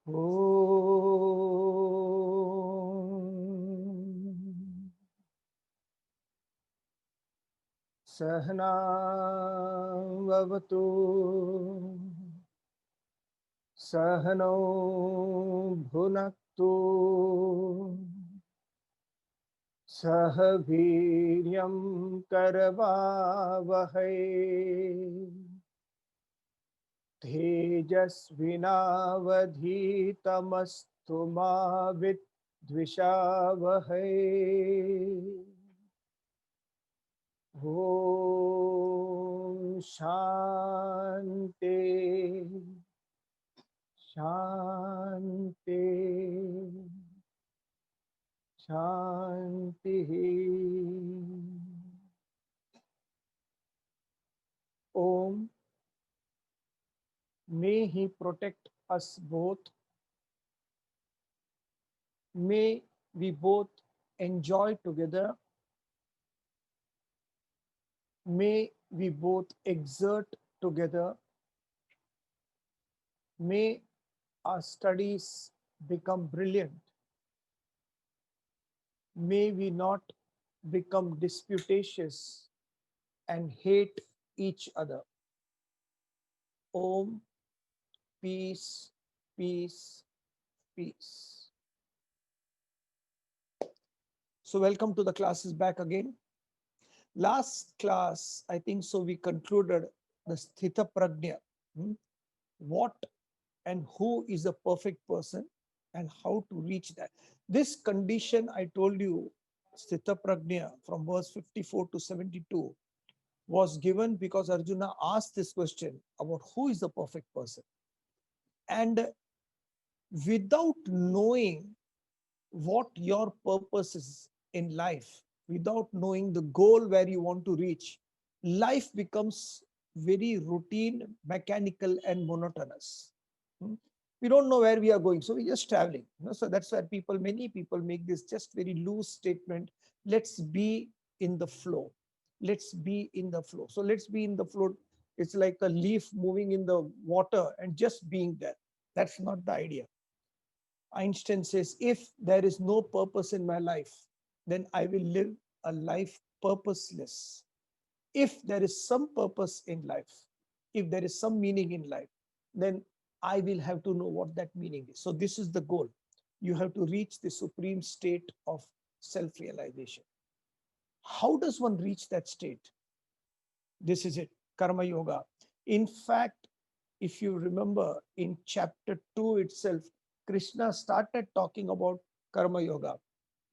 Om Sahna Vavatu Sahano Bhunaktu Sah Veeryam Karavavahai Tejasvinavadhitamastu ma Vidvishavahai. Om Shanti Shanti Shanti. Om, may He protect us both. May we both enjoy together. May we both exert together. May our studies become brilliant. May we not become disputatious and hate each other. Om, peace, peace, peace. So welcome to the classes back again. Last class, I think so, we concluded the Sthita Prajna. What and who is a perfect person and how to reach that. This condition I told you, Sthita Prajna from verse 54 to 72, was given because Arjuna asked this question about who is the perfect person. And without knowing what your purpose is in life, without knowing the goal where you want to reach, life becomes very routine, mechanical, and monotonous. We don't know where we are going, so we're just traveling. So that's why many people make this just very loose statement. Let's be in the flow. Let's be in the flow. So let's be in the flow. It's like a leaf moving in the water and just being there. That's not the idea. Einstein says, if there is no purpose in my life, then I will live a life purposeless. If there is some purpose in life, if there is some meaning in life, then I will have to know what that meaning is. So this is the goal. You have to reach the supreme state of self-realization. How does one reach that state? This is it, Karma Yoga. In fact, if you remember in chapter 2 itself, Krishna started talking about Karma Yoga.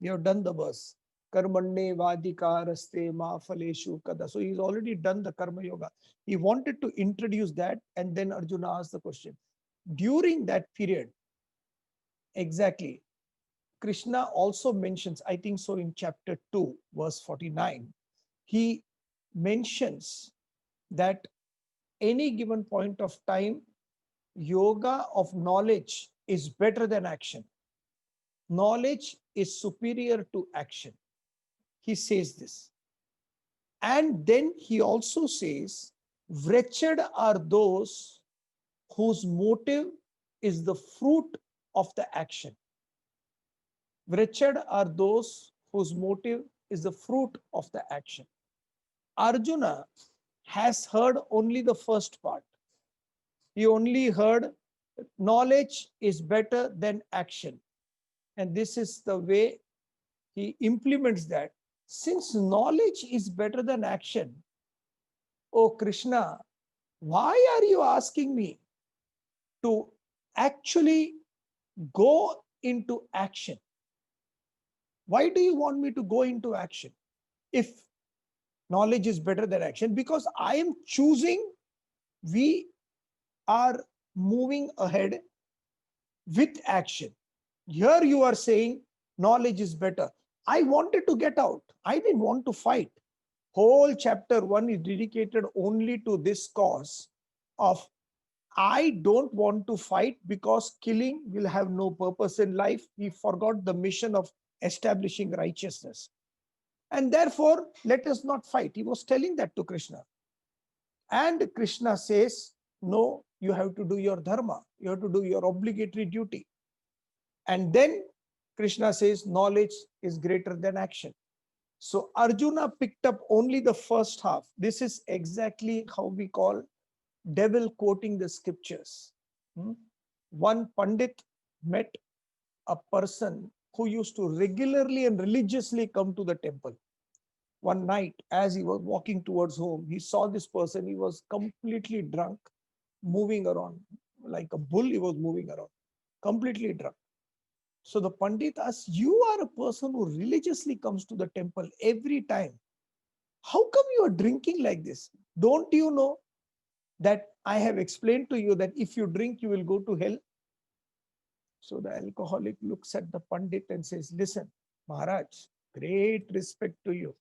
We have done the verse. Karmanne vadikaraste ma phaleshu kada. So he's already done the Karma Yoga. He wanted to introduce that, and then Arjuna asked the question. During that period, exactly, Krishna also mentions, I think so in chapter 2, verse 49, he mentions that any given point of time, yoga of knowledge is better than action. Knowledge is superior to action. He says this. And then he also says, wretched are those whose motive is the fruit of the action. Wretched are those whose motive is the fruit of the action. Arjuna has heard only the first part. He only heard knowledge is better than action. And this is the way he implements that. Since knowledge is better than action, oh Krishna, why are you asking me to actually go into action? Why do you want me to go into action if knowledge is better than action? Because I am choosing, we are moving ahead with action. Here you are saying knowledge is better. I wanted to get out. I didn't want to fight. Whole chapter 1 is dedicated only to this cause of I don't want to fight because killing will have no purpose in life. He forgot the mission of establishing righteousness. And therefore, let us not fight. He was telling that to Krishna. And Krishna says, No, you have to do your dharma. You have to do your obligatory duty. And then Krishna says knowledge is greater than action. So Arjuna picked up only the first half. This is exactly how we call devil quoting the scriptures. Hmm? One Pandit met a person who used to regularly and religiously come to the temple. One night, as he was walking towards home, he saw this person. He was completely drunk, moving around like a bull. He was moving around, completely drunk. So the Pandit asked, "You are a person who religiously comes to the temple every time. How come you are drinking like this? Don't you know that I have explained to you that if you drink, you will go to hell?" So the alcoholic looks at the Pandit and says, "Listen, Maharaj, great respect to you.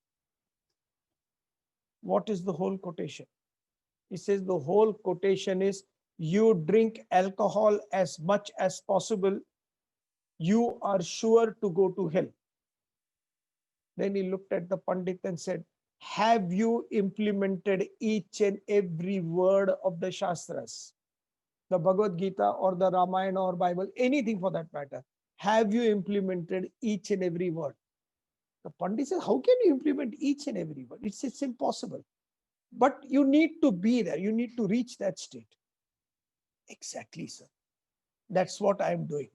What is the whole quotation?" He says, the whole quotation is, you drink alcohol as much as possible, you are sure to go to hell. Then he looked at the Pandit and said, have you implemented each and every word of the Shastras? The Bhagavad Gita or the Ramayana or Bible, anything for that matter. Have you implemented each and every word? The Pandit says, how can you implement each and every word? It's impossible. But you need to be there. You need to reach that state. Exactly, sir. That's what I am doing.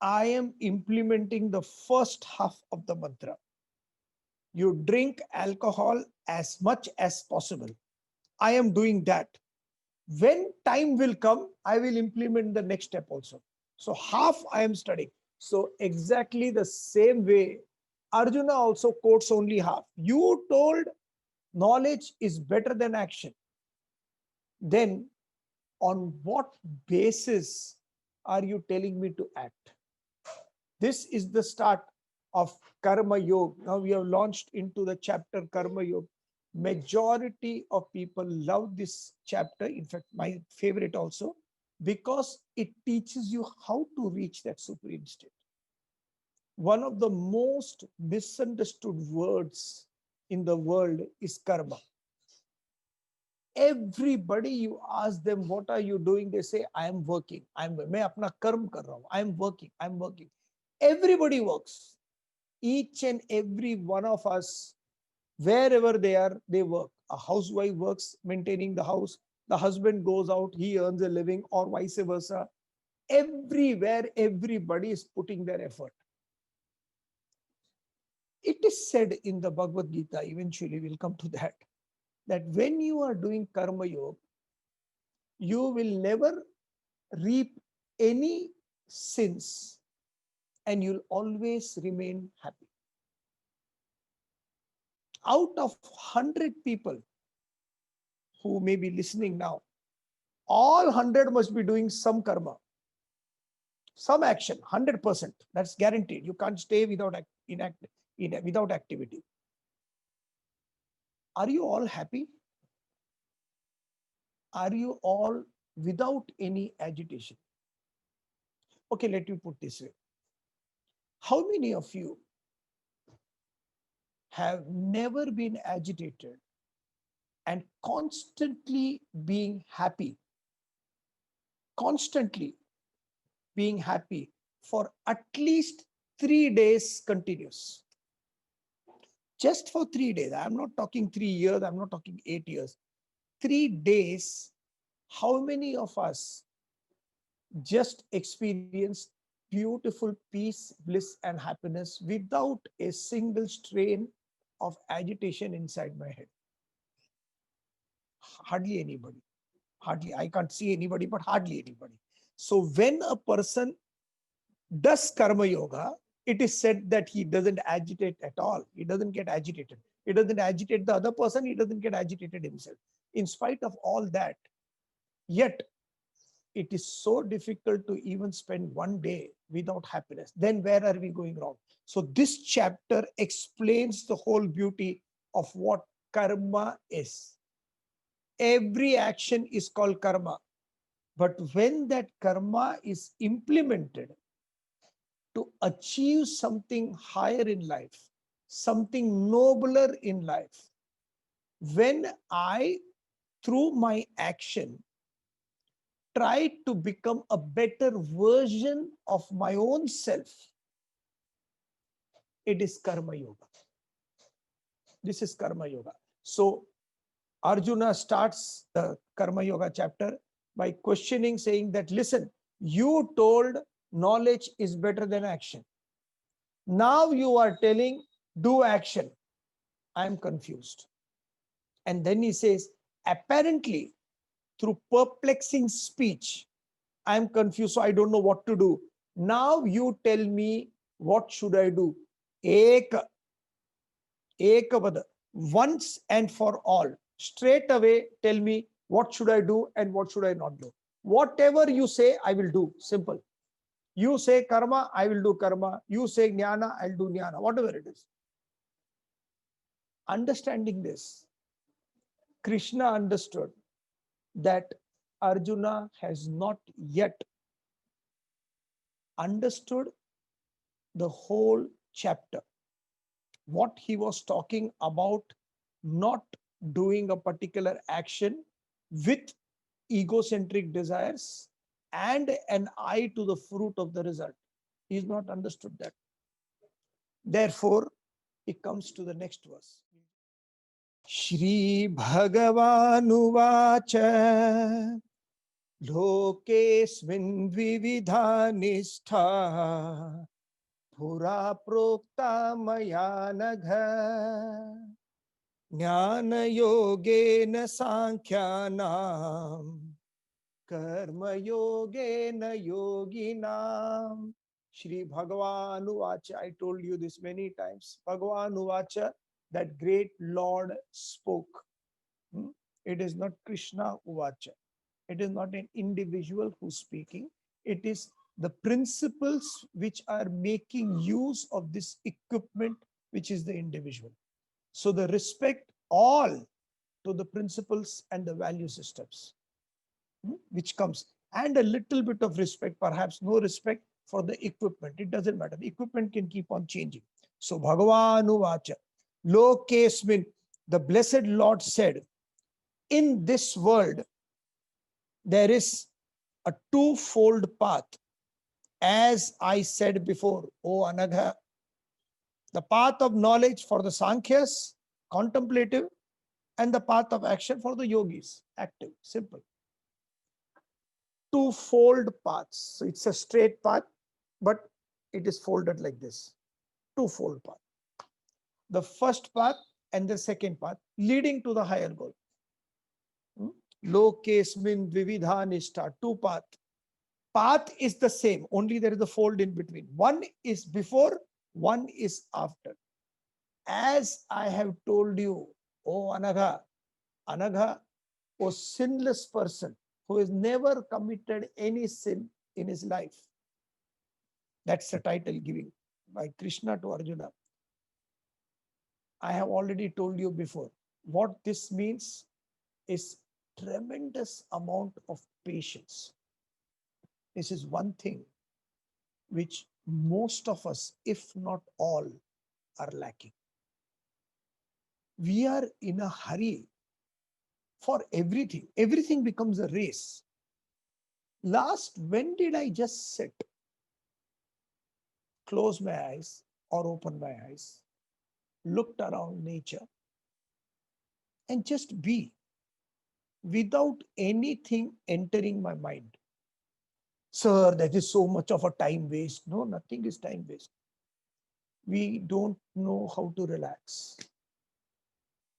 I am implementing the first half of the mantra. You drink alcohol as much as possible. I am doing that. When time will come, I will implement the next step also. So half I am studying. So exactly the same way, Arjuna also quotes only half. You told knowledge is better than action. Then on what basis are you telling me to act? This is the start of Karma Yoga. Now we have launched into the chapter Karma Yoga. Majority of people love this chapter. In fact, my favorite also, because it teaches you how to reach that supreme state. One of the most misunderstood words in the world is karma. Everybody, you ask them, what are you doing? They say, I am working. मैं अपना कर्म कर रहा हूँ. I am working. I am working. Everybody works. Each and every one of us, wherever they are, they work. A housewife works maintaining the house. The husband goes out, he earns a living, or vice versa. Everywhere, everybody is putting their effort. It is said in the Bhagavad Gita, eventually we'll come to that when you are doing Karma Yoga, you will never reap any sins and you'll always remain happy. Out of 100 people who may be listening now, all 100 must be doing some karma, some action, 100%. That's guaranteed. You can't stay without without activity. Are you all happy? Are you all without any agitation? Okay, let me put this way. How many of you have never been agitated and constantly being happy? Constantly being happy for at least 3 days continuous. Just for 3 days. I'm not talking 3 years, I'm not talking 8 years. 3 days, how many of us just experienced beautiful peace, bliss, and happiness without a single strain of agitation inside my head? Hardly anybody. Hardly. I can't see anybody, but hardly anybody. So when a person does karma yoga, it is said that he doesn't agitate at all. He doesn't get agitated. He doesn't agitate the other person. He doesn't get agitated himself. In spite of all that, yet it is so difficult to even spend one day without happiness. Then where are we going wrong? So this chapter explains the whole beauty of what karma is. Every action is called karma. But when that karma is implemented to achieve something higher in life, something nobler in life, when I, through my action, try to become a better version of my own self, it is Karma Yoga. This is Karma Yoga. So Arjuna starts the Karma Yoga chapter by questioning, saying that, listen, you told knowledge is better than action. Now you are telling do action. I am confused. And then he says, apparently, through perplexing speech, I am confused, so I don't know what to do. Now you tell me, what should I do? Ekavada, once and for all. Straight away, tell me, what should I do and what should I not do? Whatever you say, I will do. Simple. You say karma, I will do karma. You say jnana, I'll do jnana, whatever it is. Understanding this, Krishna understood that Arjuna has not yet understood the whole chapter. What he was talking about, not doing a particular action with egocentric desires and an eye to the fruit of the result. He's not understood that. Therefore, he comes to the next verse. Shri Bhagavanuvacha Lokesmin Vividha Nishtha Pura Prokta Maya Nagha Jnana Yogena Sankhyanam Karma Yogena Yoginam. Shri Bhagavan Uvacha. I told you this many times. Bhagavan Uvacha, that great Lord spoke. It is not Krishna Uvacha. It is not an individual who's speaking. It is the principles which are making use of this equipment, which is the individual. So the respect all to the principles and the value systems, which comes, and a little bit of respect, perhaps no respect for the equipment. It doesn't matter. The equipment can keep on changing. So Bhagavanu Vacha, Lokesmin, the blessed Lord said, in this world, there is a twofold path. As I said before, O Anagha, the path of knowledge for the Sankhyas, contemplative, and the path of action for the yogis, active, simple. Twofold paths. So it's a straight path, but it is folded like this. Twofold path. The first path and the second path leading to the higher goal. Lokesmin Vividha Nishtha, two path. Path is the same, only there is a fold in between. One is before, one is after. As I have told you, O Anagha, Anagha, O sinless person who has never committed any sin in his life. That's the title given by Krishna to Arjuna. I have already told you before. What this means is tremendous amount of patience. This is one thing which most of us, if not all, are lacking. We are in a hurry for everything. Everything becomes a race. When did I just sit, close my eyes or open my eyes, looked around nature, and just be without anything entering my mind? Sir, that is so much of a time waste. No, nothing is time waste. We don't know how to relax.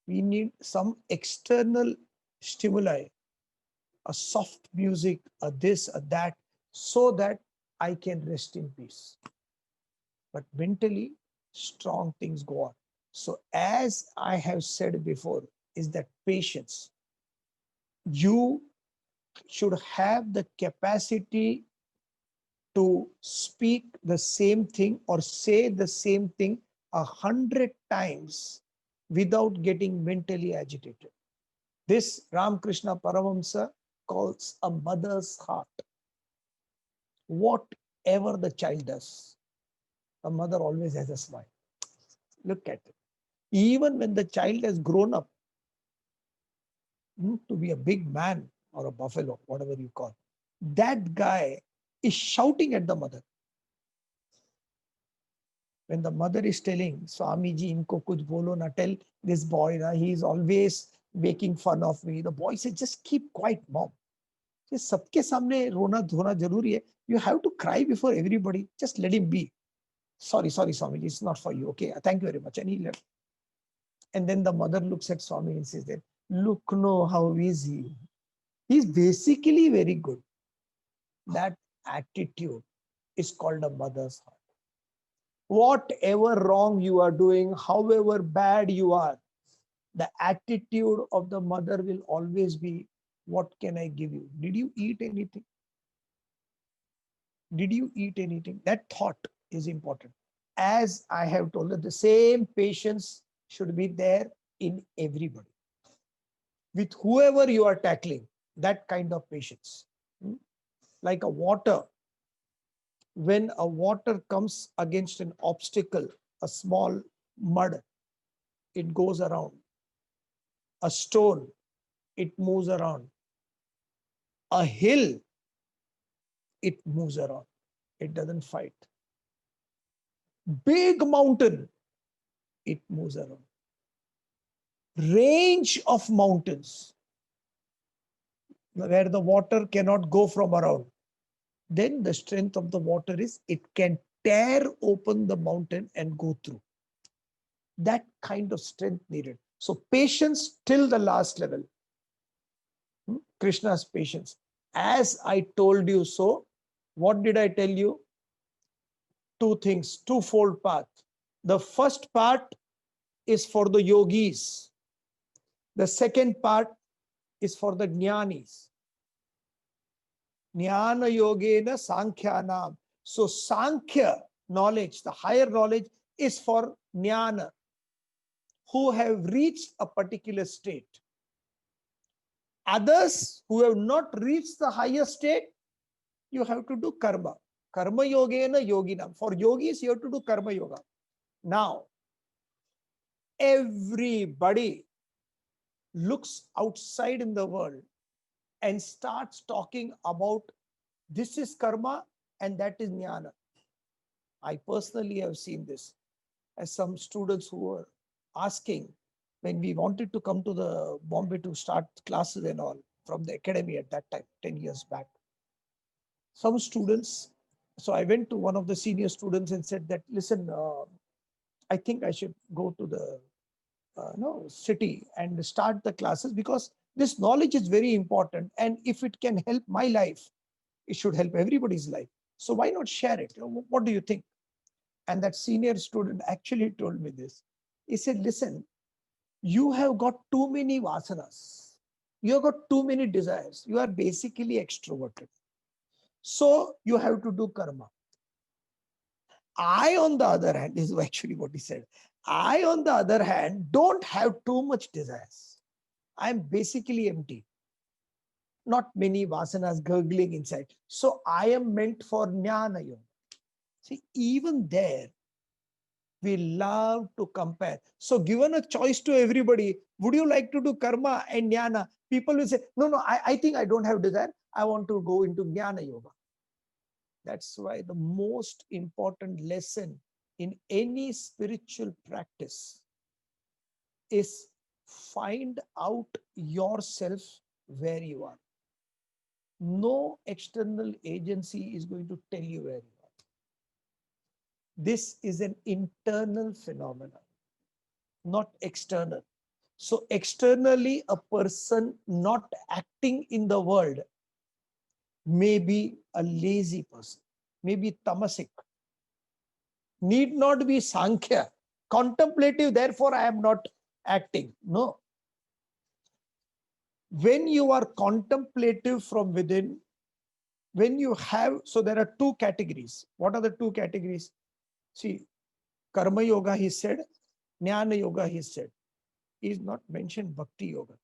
We need some external stimuli, a soft music, a this, a that, so that I can rest in peace. But mentally, strong things go on. So as I have said before, is that patience. You should have the capacity to speak the same thing or say the same thing 100 times without getting mentally agitated. This Ramakrishna Paramahamsa calls a mother's heart. Whatever the child does, a mother always has a smile. Look at it. Even when the child has grown up to be a big man or a buffalo, whatever you call, that guy is shouting at the mother. When the mother is telling, Swamiji, inko kuch bolo na, tell this boy, na, he is always making fun of me. The boy says, just keep quiet, mom. सबके सामने रोना धोना जरूरी है. You have to cry before everybody. Just let him be. Sorry, Swamiji, it's not for you. Okay, thank you very much. And he left. And then the mother looks at Swami and says that, look, no, how is he? He's basically very good. That attitude is called a mother's heart. Whatever wrong you are doing, however bad you are, the attitude of the mother will always be, what can I give you? Did you eat anything? Did you eat anything? That thought is important. As I have told you, the same patience should be there in everybody. With whoever you are tackling, that kind of patience. Like a water, when a water comes against an obstacle, a small mud, it goes around. A stone, it moves around. A hill, it moves around. It doesn't fight. Big mountain, it moves around. Range of mountains, where the water cannot go from around. Then the strength of the water is it can tear open the mountain and go through. That kind of strength needed. So patience till the last level. Krishna's patience. As I told you so, what did I tell you? Two things, twofold path. The first part is for the yogis. The second part is for the jnanis. Jnana yogena sankhyanam. So sankhya knowledge, the higher knowledge, is for jnana, who have reached a particular state. Others who have not reached the higher state, you have to do karma. Karma yogena yoginam. For yogis, you have to do karma yoga. Now, everybody looks outside in the world and starts talking about this is karma and that is jnana. I personally have seen this, as some students who were asking when we wanted to come to the Bombay to start classes and all from the academy at that time, 10 years back. Some students, so I went to one of the senior students and said that, listen, I think I should go to the city and start the classes because this knowledge is very important. And if it can help my life, it should help everybody's life. So why not share it? What do you think? And that senior student actually told me this. He said, listen, you have got too many vasanas. You have got too many desires. You are basically extroverted. So you have to do karma. I, on the other hand, this is actually what he said. I, on the other hand, don't have too much desires. I'm basically empty. Not many vasanas gurgling inside. So I am meant for jnana yoga. See, even there, we love to compare. So given a choice to everybody, would you like to do karma and jnana? People will say, no, I think I don't have desire. I want to go into jnana yoga. That's why the most important lesson in any spiritual practice is find out yourself where you are. No external agency is going to tell you where you are. This is an internal phenomenon, not external. So externally, a person not acting in the world may be a lazy person, may be tamasic, need not be Sankhya, contemplative, therefore I am not acting. No. When you are contemplative from within, when you have, so there are two categories. What are the two categories? See, Karma Yoga, he said, Jnana Yoga, he said. He is not mentioned Bhakti Yoga.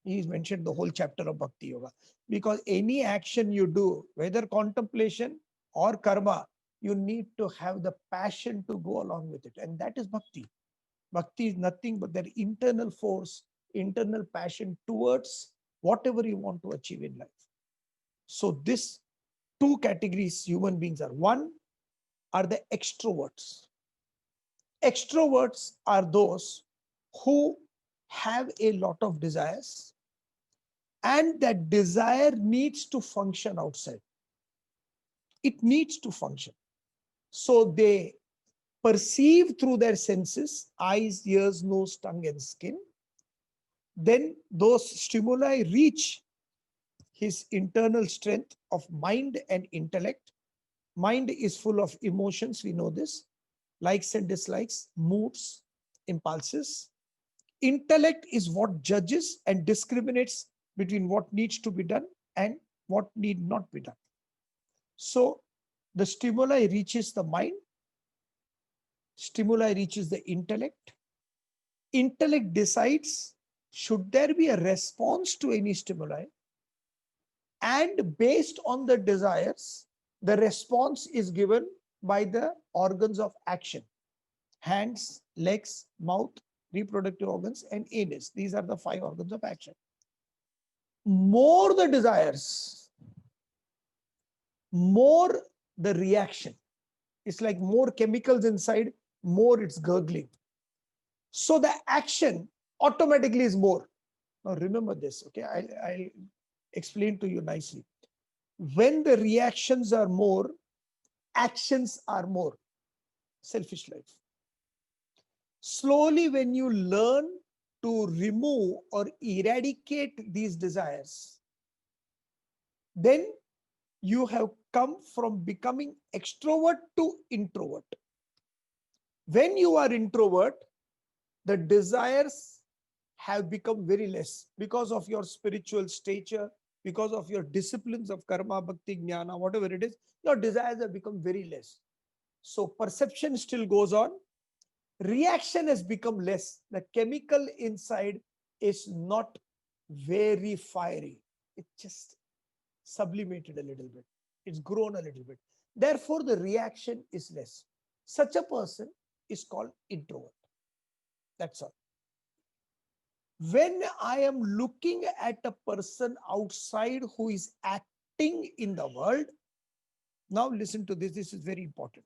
He is mentioned the whole chapter of Bhakti Yoga. Because any action you do, whether contemplation or karma, you need to have the passion to go along with it. And that is Bhakti. Bhakti is nothing but their internal force, internal passion towards whatever you want to achieve in life. So this two categories human beings are. One are the extroverts. Extroverts are those who have a lot of desires, and that desire needs to function outside. It needs to function. So they perceive through their senses, eyes, ears, nose, tongue, and skin. Then those stimuli reach his internal strength of mind and intellect. Mind is full of emotions, we know this, likes and dislikes, moods, impulses. Intellect is what judges and discriminates between what needs to be done and what need not be done. So the stimuli reaches the mind, stimuli reaches the intellect. Intellect decides, should there be a response to any stimuli? And based on the desires, the response is given by the organs of action: hands, legs, mouth, reproductive organs, and anus. These are the 5 organs of action. More the desires, more the reaction. It's like more chemicals inside, more it's gurgling. So the action automatically is more. Now remember this, okay? I'll explain to you nicely. When the reactions are more, actions are more. Selfish life. Slowly, when you learn to remove or eradicate these desires, then you have come from becoming extrovert to introvert. When you are introvert, the desires have become very less because of your spiritual stature, because of your disciplines of karma, bhakti, jnana, whatever it is, your desires have become very less. So perception still goes on. Reaction has become less. The chemical inside is not very fiery. It just sublimated a little bit. It's grown a little bit. Therefore, the reaction is less. Such a person is called introvert. That's all. When I am looking at a person outside who is acting in the world, now listen to this, this is very important.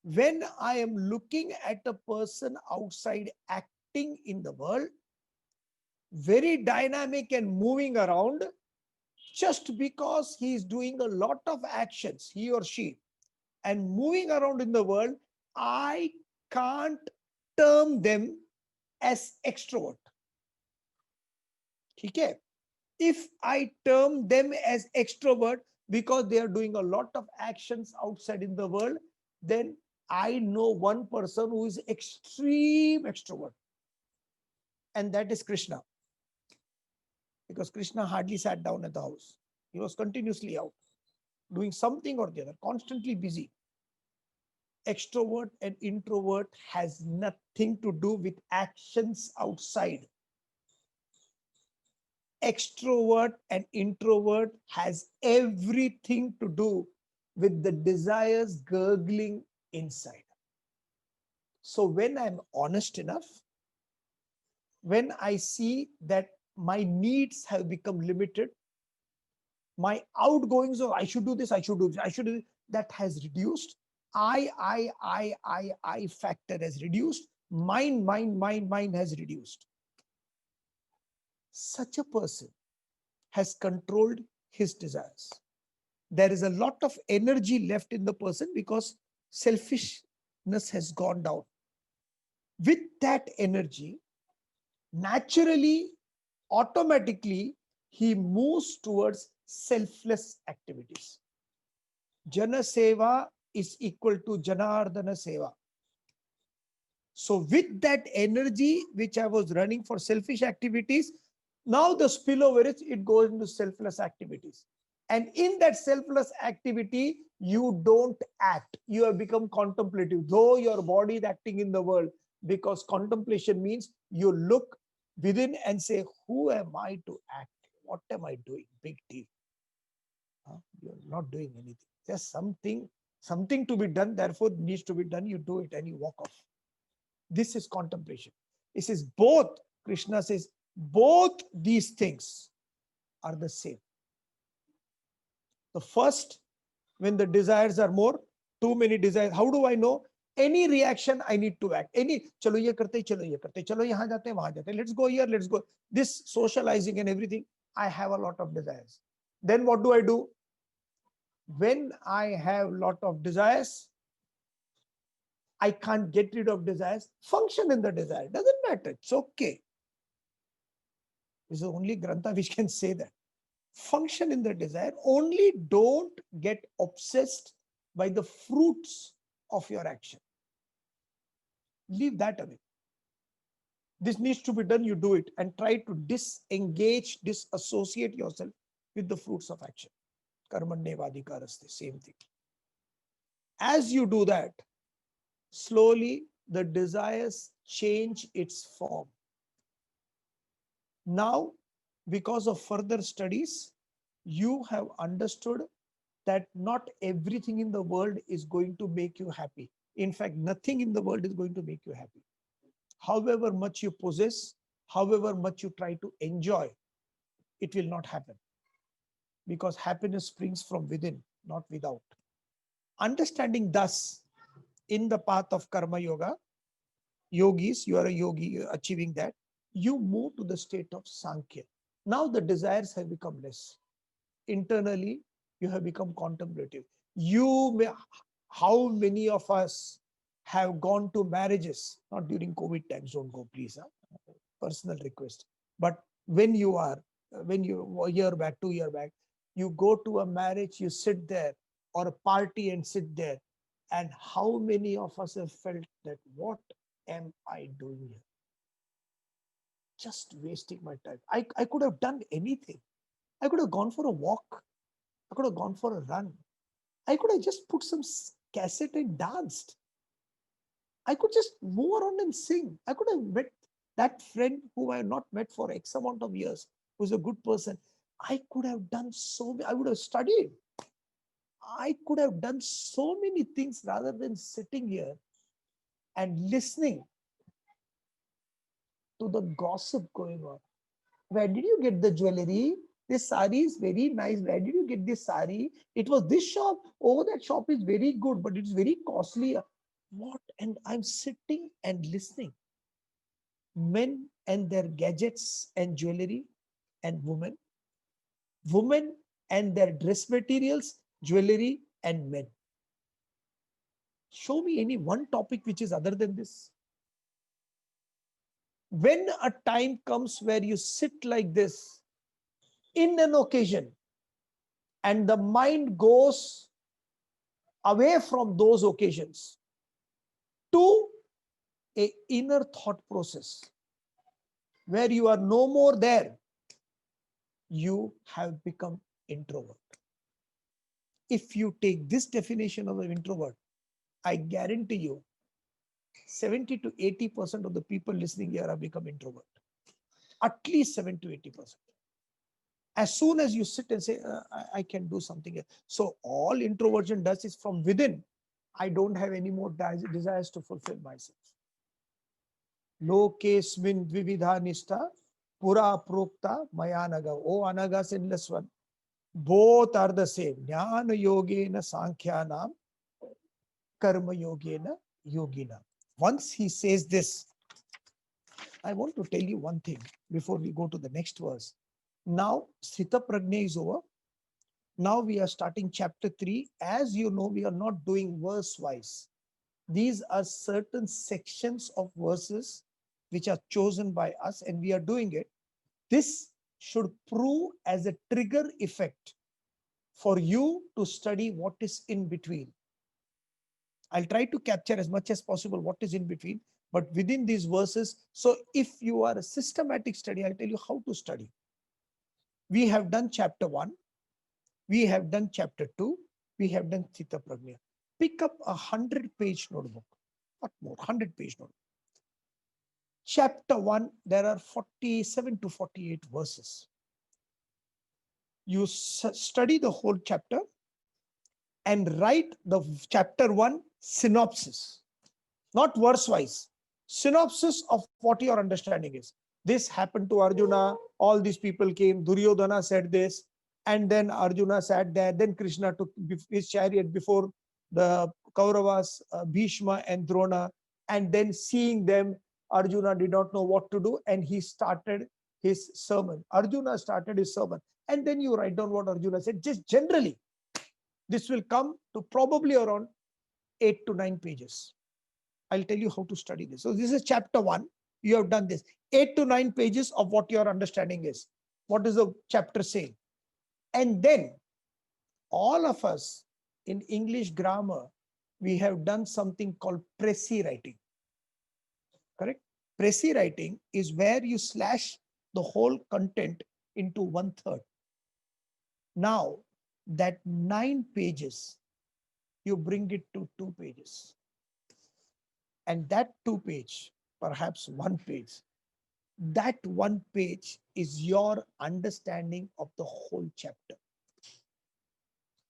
When I am looking at a person outside acting in the world, very dynamic and moving around, just because he is doing a lot of actions, he or she, and moving around in the world, I can't term them as extrovert. Okay? If I term them as extrovert because they are doing a lot of actions outside in the world, then I know one person who is extreme extrovert, and that is Krishna. Because Krishna hardly sat down at the house. He was continuously out, doing something or the other, constantly busy. Extrovert and introvert has nothing to do with actions outside. Extrovert and introvert has everything to do with the desires gurgling inside. So when I'm honest enough, when I see that my needs have become limited, my outgoings of I should do this, I should do this, I should do this, that has reduced. I factor has reduced. Mine has reduced. Such a person has controlled his desires. There is a lot of energy left in the person because selfishness has gone down. With that energy, naturally, automatically, he moves towards selfless activities. Jana Seva is equal to Janardana Seva. So with that energy, which I was running for selfish activities, now the spillover is it goes into selfless activities. And in that selfless activity, you don't act. You have become contemplative, though your body is acting in the world, because contemplation means you look within and say, who am I to act? What am I doing? Big deal. You're not doing anything. Just something to be done, therefore needs to be done. You do it and you walk off. This is contemplation. This is both. Krishna says both these things are the same. The first, when the desires are more, too many desires, how do I know? Any reaction, I need to act. Any, chalo ye karte, chalo ye karte, chalo yahan jate, wahan jate, let's go here, let's go. This socializing and everything, I have a lot of desires. Then what do I do? When I have lot of desires, I can't get rid of desires. Function in the desire, doesn't matter, it's okay. This is the only grantha which can say that. Function in the desire, only don't get obsessed by the fruits of your action. Leave that away. This needs to be done, you do it, and try to disengage, disassociate yourself with the fruits of action. Karmanyevadikaraste, same thing. As you do that, slowly the desires change its form. Now, because of further studies, you have understood that not everything in the world is going to make you happy. In fact, nothing in the world is going to make you happy. However much you possess, however much you try to enjoy, it will not happen. Because happiness springs from within, not without. Understanding thus, in the path of Karma Yoga, yogis, you are a yogi achieving that, you move to the state of Sankhya. Now the desires have become less. Internally, you have become contemplative. You may, how many of us have gone to marriages, not during COVID times, don't go please, personal request. But when you are, when you, a year back, 2 years back, you go to a marriage, you sit there, or a party and sit there. And how many of us have felt that, what am I doing here? Just wasting my time. I could have done anything. I could have gone for a walk. I could have gone for a run. I could have just put some cassette and danced. I could just move around and sing. I could have met that friend who I have not met for X amount of years, who's a good person. I could have done so many, I would have studied. I could have done so many things rather than sitting here and listening to the gossip going on. Where did you get the jewelry? This sari is very nice. Where did you get this sari? It was this shop. Oh, that shop is very good, but it's very costly. What? And I'm sitting and listening. Men and their gadgets and jewelry, and women and their dress materials, jewelry, and men. Show me any one topic which is other than this. When a time comes where you sit like this in an occasion and the mind goes away from those occasions to a inner thought process where you are no more there, you have become introvert. If you take this definition of an introvert, I guarantee you 70 to 80% of the people listening here have become introvert. At least 70 to 80%. As soon as you sit and say, I can do something else. So all introversion does is from within. I don't have any more desires to fulfill myself. Lokesmin dvividha nishta pura prokta maya anaga. Oh, anaga, sinless one. Both are the same. Jnana yogena sankhyana, karma yogena yogina. Once he says this, I want to tell you one thing before we go to the next verse. Now, Sthita Prajna is over. Now we are starting chapter 3. As you know, we are not doing verse-wise. These are certain sections of verses which are chosen by us, and we are doing it. This should prove as a trigger effect for you to study what is in between. I'll try to capture as much as possible what is in between, but within these verses. So if you are a systematic study, I'll tell you how to study. We have done chapter 1. We have done chapter 2. We have done Sthita Prajna. Pick up a 100-page notebook. Not more, 100-page notebook. Chapter 1, there are 47 to 48 verses. You study the whole chapter and write the chapter 1 synopsis. Not verse-wise. Synopsis of what your understanding is. This happened to Arjuna. All these people came. Duryodhana said this. And then Arjuna sat there. Then Krishna took his chariot before the Kauravas, Bhishma and Drona. And then seeing them, Arjuna did not know what to do, and he started his sermon. Arjuna started his sermon. And then you write down what Arjuna said. Just generally, this will come to probably around 8 to 9 pages. I'll tell you how to study this. So this is chapter 1. You have done this. 8 to 9 pages of what your understanding is. What is the chapter saying? And then all of us in English grammar, we have done something called précis writing. Correct? Précis writing is where you slash the whole content into 1/3. Now, that 9 pages, you bring it to 2 pages. And that 2 page, perhaps 1 page, that 1 page is your understanding of the whole chapter.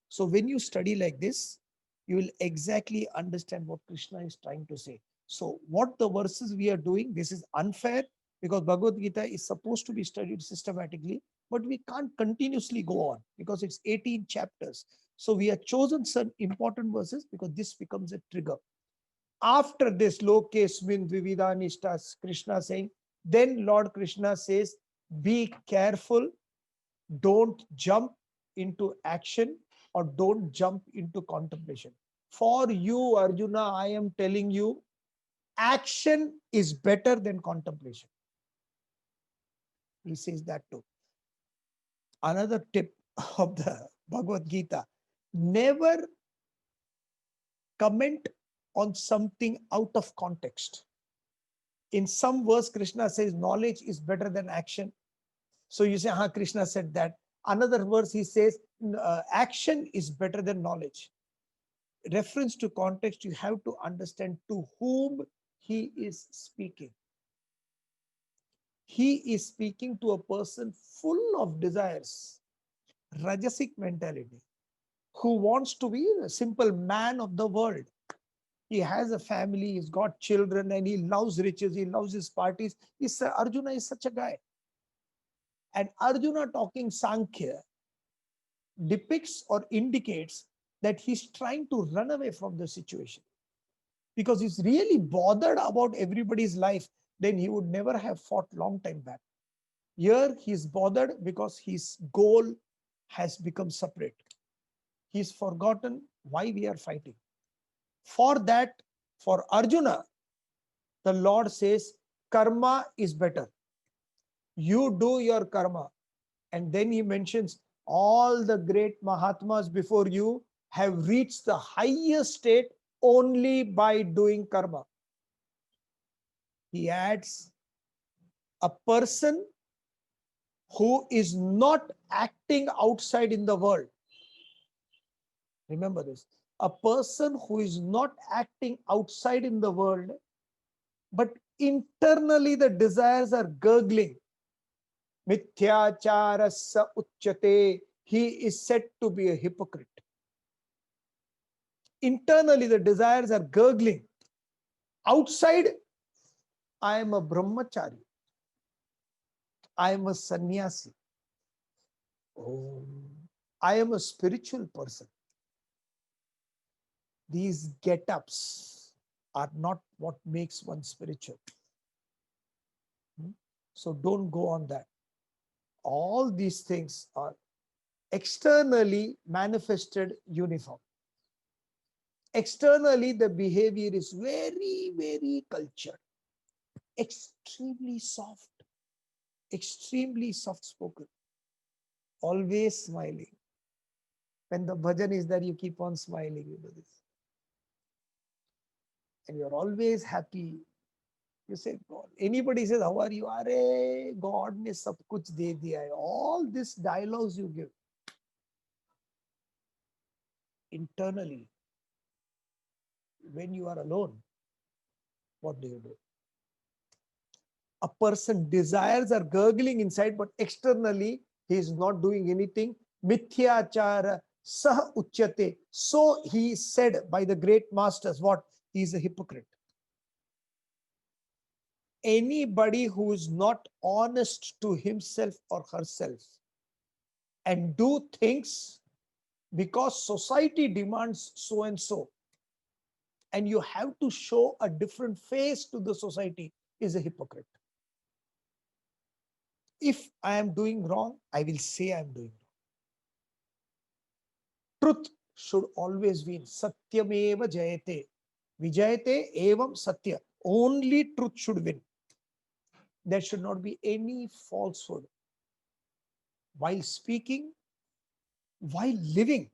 So when you study like this, you will exactly understand what Krishna is trying to say. So what the verses we are doing, this is unfair because Bhagavad Gita is supposed to be studied systematically, but we can't continuously go on because it's 18 chapters. So we have chosen some important verses because this becomes a trigger. After this, Lokesmin Vivida Nishtas, Krishna saying, then Lord Krishna says, be careful, don't jump into action or don't jump into contemplation. For you, Arjuna, I am telling you, action is better than contemplation. He says that too. Another tip of the Bhagavad Gita, never comment on something out of context. In some verse, Krishna says knowledge is better than action. So you say, Krishna said that. Another verse, he says, action is better than knowledge. Reference to context, you have to understand to whom he is speaking. He is speaking to a person full of desires, Rajasic mentality, who wants to be a simple man of the world. He has a family, he's got children, and he loves riches, he loves his parties. Arjuna is such a guy. And Arjuna talking Sankhya depicts or indicates that he's trying to run away from the situation. Because he's really bothered about everybody's life, then he would never have fought long time back. Here he's bothered because his goal has become separate. He's forgotten why we are fighting. For that, for Arjuna, the Lord says, karma is better. You do your karma. And then he mentions all the great Mahatmas before you have reached the highest state only by doing karma. He adds, a person who is not acting outside in the world. Remember this. A person who is not acting outside in the world, but internally the desires are gurgling. Mithyacharasa uchyate. He is said to be a hypocrite. Internally the desires are gurgling. Outside, I am a brahmachari. I am a sannyasi. Oh, I am a spiritual person. These get-ups are not what makes one spiritual. So don't go on that. All these things are externally manifested uniform. Externally, the behavior is very, very cultured, extremely soft spoken, always smiling. When the bhajan is there, you keep on smiling. You do this. And you're always happy. You say, God. Anybody says, how are you? Arey, God ne sab kuch de diya hai. All these dialogues you give. Internally, when you are alone, what do? A person desires are gurgling inside, but externally he is not doing anything. Mithyachara sah uchyate. So he said by the great masters, what? He is a hypocrite. Anybody who is not honest to himself or herself and do things because society demands so and so, and you have to show a different face to the society, is a hypocrite. If I am doing wrong, I will say I am doing wrong. Truth should always win. Satyameva jayate. Vijayate evam satya. Only truth should win. There should not be any falsehood while speaking, while living.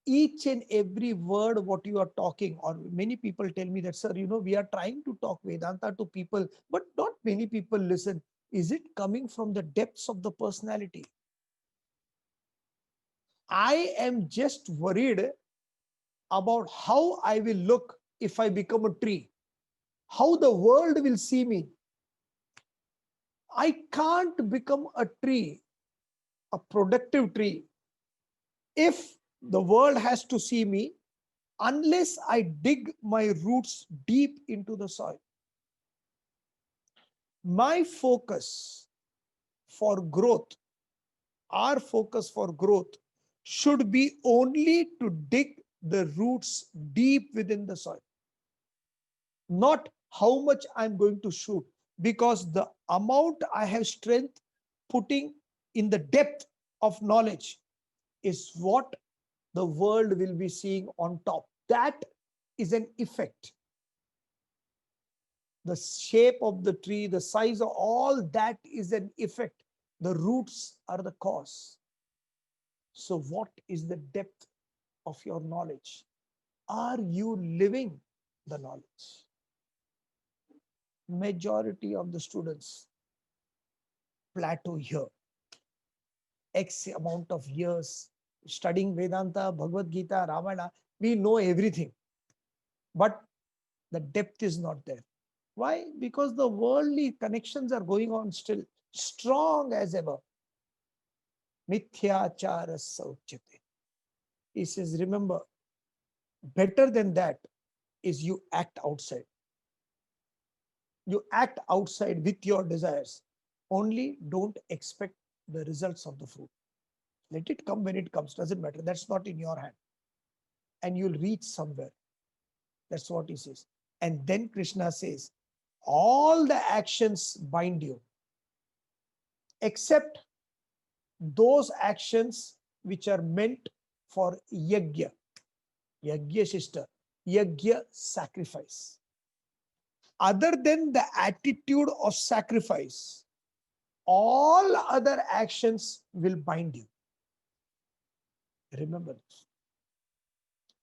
Each and every word what you are talking, or many people tell me that, sir, we are trying to talk Vedanta to people, but not many people listen. Is it coming from the depths of the personality? I am just worried about how I will look if I become a tree, how the world will see me. I can't become a tree, a productive tree, if the world has to see me, unless I dig my roots deep into the soil. My focus for growth, our focus for growth, should be only to dig the roots deep within the soil, not how much I'm going to shoot, because the amount I have strength putting in the depth of knowledge is what the world will be seeing on top. That is an effect. The shape of the tree, the size of all that is an effect. The roots are the cause. So what is the depth of your knowledge? Are you living the knowledge? Majority of the students plateau here. X amount of years studying Vedanta, Bhagavad Gita, Ramayana, we know everything. But the depth is not there. Why? Because the worldly connections are going on still, strong as ever. Mithyachara sauchyate. He says, remember, better than that is you act outside. You act outside with your desires. Only don't expect the results of the fruit. Let it come when it comes, doesn't matter. That's not in your hand. And you'll reach somewhere. That's what he says. And then Krishna says, all the actions bind you, except those actions which are meant for yajna. Yajna sister, yajna sacrifice. Other than the attitude of sacrifice, all other actions will bind you. Remember this.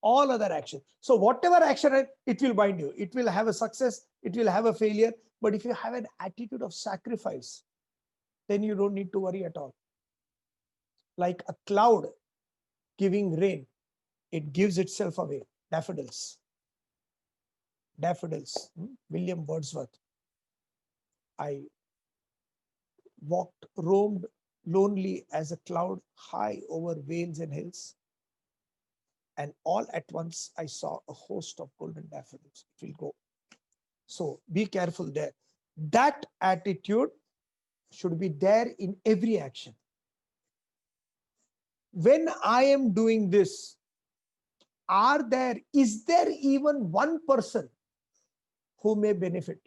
All other actions. So whatever action, it will bind you. It will have a success, it will have a failure. But if you have an attitude of sacrifice, then you don't need to worry at all. Like a cloud giving rain, it gives itself away. Daffodils. Daffodils. William Wordsworth. I roamed lonely as a cloud high over vales and hills. And all at once I saw a host of golden daffodils. It will go. So be careful there. That attitude should be there in every action. When I am doing this, is there even one person who may benefit?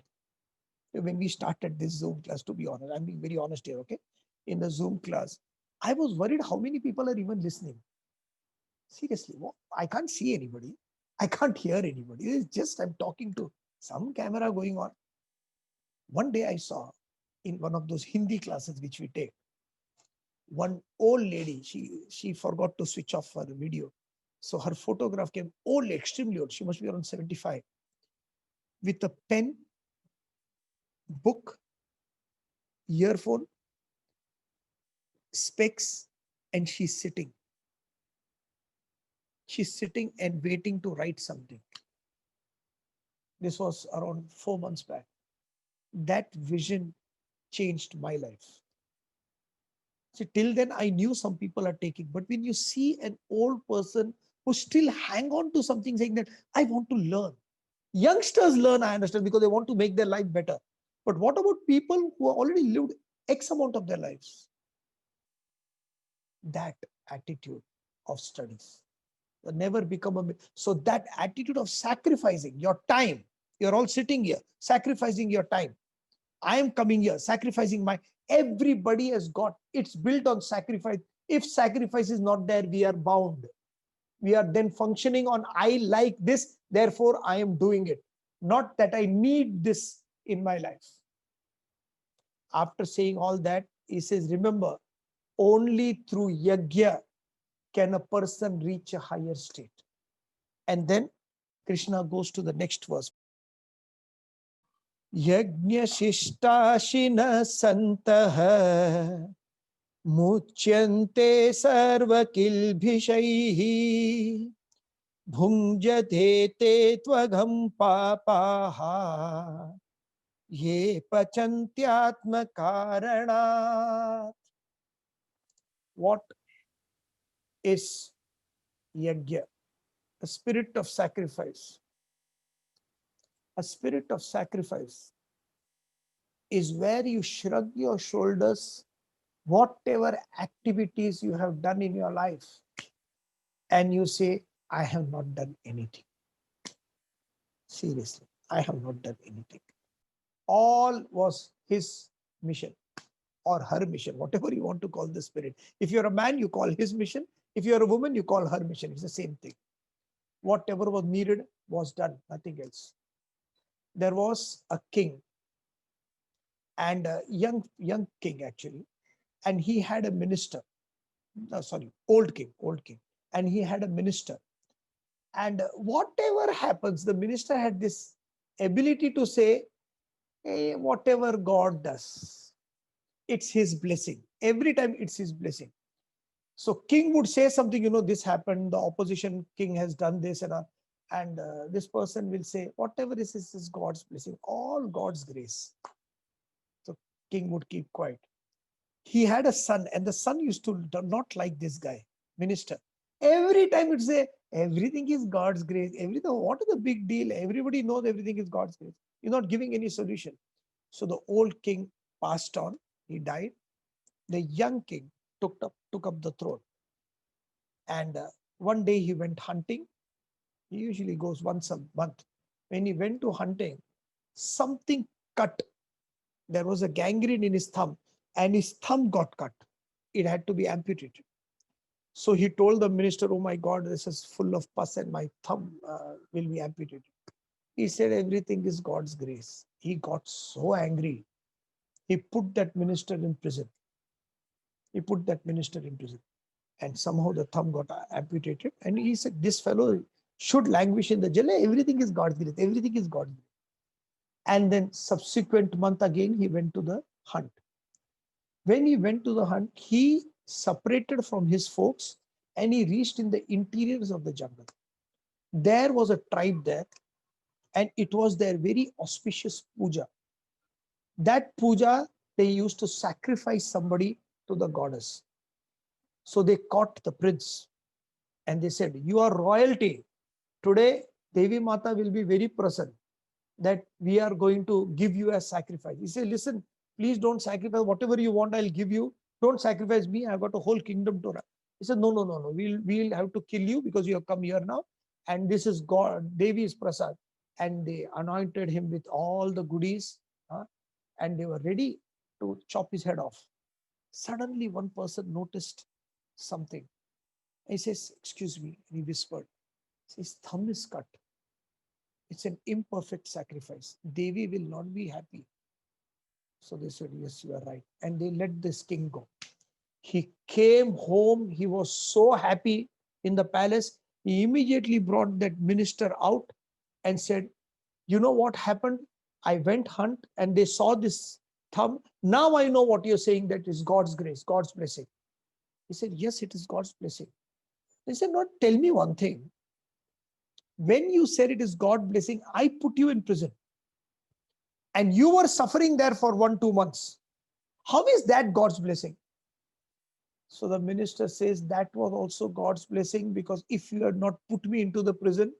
When we started this Zoom class, to be honest, I'm being very honest here, okay? In the Zoom class, I was worried how many people are even listening. Seriously, I can't see anybody. I can't hear anybody. It's just I'm talking to some camera going on. One day I saw in one of those Hindi classes which we take, one old lady, she forgot to switch off her video. So her photograph came, old, extremely old. She must be around 75, with a pen, book, earphone, specs, and she's sitting. She's sitting and waiting to write something. This was around 4 months back. That vision changed my life. See, till then I knew some people are taking, but when you see an old person who still hang on to something saying that I want to learn. Youngsters learn, I understand, because they want to make their life better. But what about people who have already lived X amount of their lives? that attitude of studies. Never become a. So that attitude of sacrificing your time, you're all sitting here, sacrificing your time. I am coming here, sacrificing my, everybody has got, it's built on sacrifice. If sacrifice is not there, we are bound. We are then functioning on, I like this, therefore I am doing it. Not that I need this in my life. After saying all that, he says, remember, only through yajna can a person reach a higher state. And then Krishna goes to the next verse. Yajna shishtashin santah muchyante sarva kilbhishaihi bhunjate te tvagam papaha ye pachantyatma karanat. What is yajna? A spirit of sacrifice. A spirit of sacrifice is where you shrug your shoulders, whatever activities you have done in your life, and you say, I have not done anything. Seriously, I have not done anything. All was his mission or her mission, whatever you want to call the spirit. If you're a man, you call his mission. If you're a woman, you call her mission. It's the same thing. Whatever was needed was done, nothing else. There was a king, and a young king actually, and he had a minister. Old king, and he had a minister. And whatever happens, the minister had this ability to say, hey, whatever God does, it's his blessing. Every time it's his blessing. So king would say something, this happened, the opposition king has done this, and this person will say, whatever is God's blessing, all God's grace. So king would keep quiet. He had a son, and the son used to not like this guy, minister. Every time he'd say, everything is God's grace. Everything, what is the big deal? Everybody knows everything is God's grace. You're not giving any solution. So the old king passed on. He died. The young king took up the throne. And one day he went hunting. He usually goes once a month. When he went to hunting, something cut. There was a gangrene in his thumb, and his thumb got cut. It had to be amputated. So he told the minister, oh my God, this is full of pus and my thumb will be amputated. He said, everything is God's grace. He got so angry. He put that minister in prison. And somehow the thumb got amputated. And he said, this fellow should languish in the jail. Everything is God's grace. Everything is God's grace. And then subsequent month again, he went to the hunt. When he went to the hunt, he separated from his folks and he reached in the interiors of the jungle. There was a tribe there, and it was their very auspicious puja. That puja, they used to sacrifice somebody to the goddess. So they caught the prince and they said, you are royalty. Today, Devi Mata will be very present that we are going to give you a sacrifice. He said, listen, please don't sacrifice. Whatever you want, I'll give you. Don't sacrifice me. I've got a whole kingdom to run. He said, no. We'll have to kill you because you have come here now. And this is God, Devi's Prasad. And they anointed him with all the goodies. And they were ready to chop his head off. Suddenly, one person noticed something. He says, excuse me. And he whispered, his thumb is cut. It's an imperfect sacrifice. Devi will not be happy. So they said, yes, you are right. And they let this king go. He came home. He was so happy in the palace. He immediately brought that minister out and said, you know what happened? I went hunt and they saw this thumb. Now I know what you're saying, that is God's grace, God's blessing. He said, yes, it is God's blessing. He said, no, tell me one thing. When you said it is God's blessing, I put you in prison. And you were suffering there for 1-2 months. How is that God's blessing? So the minister says that was also God's blessing, because if you had not put me into the prison,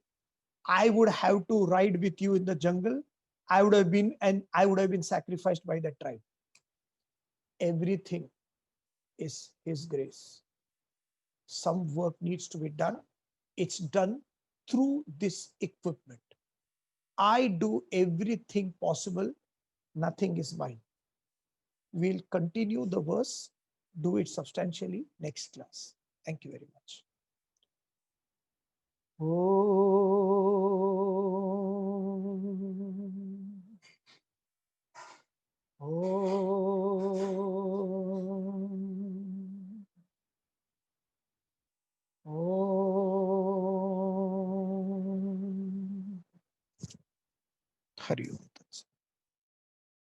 I would have to ride with you in the jungle. I would have been sacrificed by that tribe. Everything is his grace. some work needs to be done. It's done through this equipment. I do everything possible, nothing is mine. We'll continue the verse, do it substantially next class. Thank you very much. Hari Om.